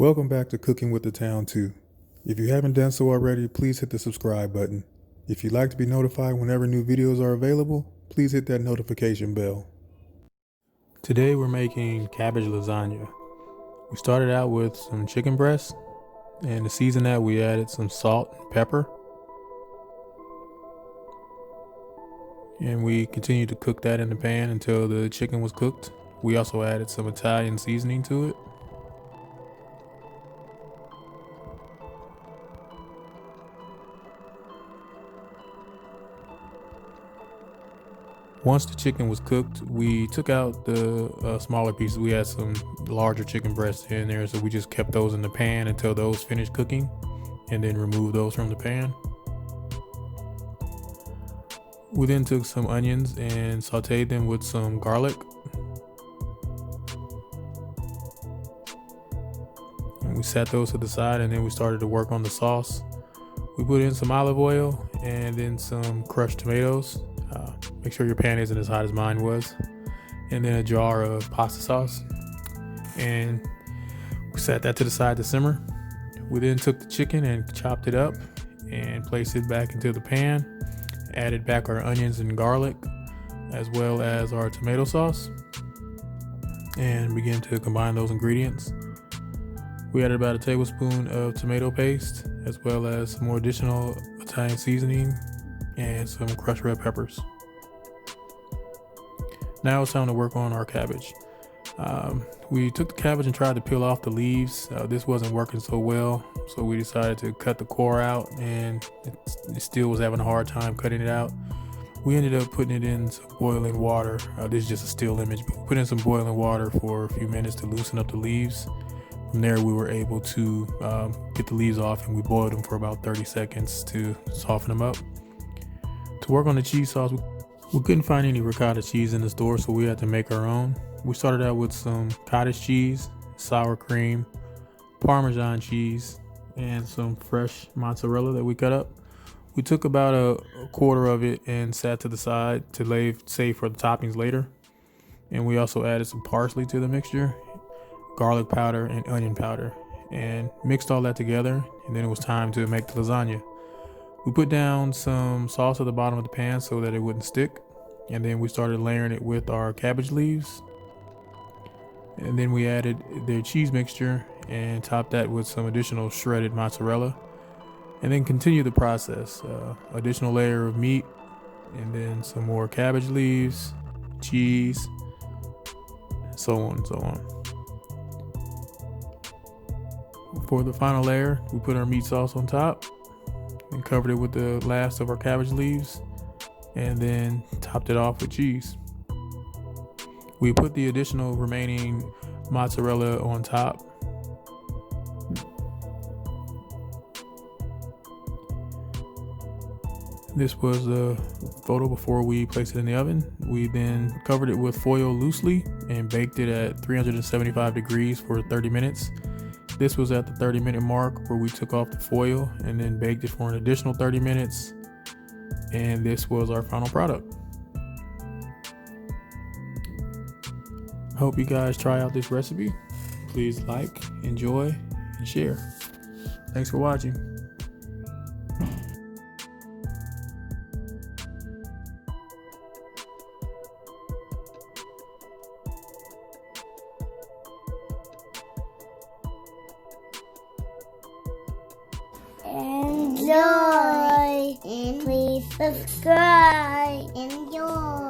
Welcome back to Cooking with Thatown2. If you haven't done so already, please hit the subscribe button. If you'd like to be notified whenever new videos are available, please hit that notification bell. Today we're making cabbage lasagna. We started out with some chicken breast, and to season that we added some salt and pepper. And we continued to cook that in the pan until the chicken was cooked. We also added some Italian seasoning to it. Once the chicken was cooked, we took out the smaller pieces. We had some larger chicken breasts in there, so we just kept those in the pan until those finished cooking, and then removed those from the pan. We then took some onions and sauteed them with some garlic. And we set those to the side, and then we started to work on the sauce. We put in some olive oil and then some crushed tomatoes. Make sure your pan isn't as hot as mine was. And then a jar of pasta sauce. And we set that to the side to simmer. We then took the chicken and chopped it up and placed it back into the pan. Added back our onions and garlic, as well as our tomato sauce. And began to combine those ingredients. We added about a tablespoon of tomato paste, as well as some more additional Italian seasoning and some crushed red peppers. Now it's time to work on our cabbage. We took the cabbage and tried to peel off the leaves. This wasn't working so well, so we decided to cut the core out, and it still was having a hard time cutting it out. We ended up putting it in some boiling water. This is just a still image, but we put in some boiling water for a few minutes to loosen up the leaves. From there, we were able to get the leaves off, and we boiled them for about 30 seconds to soften them up. To work on the cheese sauce, we couldn't find any ricotta cheese in the store, so we had to make our own. We started out with some cottage cheese, sour cream, parmesan cheese, and some fresh mozzarella that we cut up. We took about a quarter of it and sat to the side to save for the toppings later. And we also added some parsley to the mixture, garlic powder and onion powder, and mixed all that together. And then it was time to make the lasagna. We put down some sauce at the bottom of the pan so that it wouldn't stick. And then we started layering it with our cabbage leaves. And then we added the cheese mixture and topped that with some additional shredded mozzarella. And then continue the process. Additional layer of meat, and then some more cabbage leaves, cheese, so on and so on. For the final layer, we put our meat sauce on top and covered it with the last of our cabbage leaves, and then topped it off with cheese. We put the additional remaining mozzarella on top. This was a photo before we placed it in the oven. We then covered it with foil loosely and baked it at 375 degrees for 30 minutes. This was at the 30-minute mark where we took off the foil and then baked it for an additional 30 minutes. And this was our final product. Hope you guys try out this recipe. Please like, enjoy, and share. Thanks for watching. Enjoy. And please subscribe. Enjoy.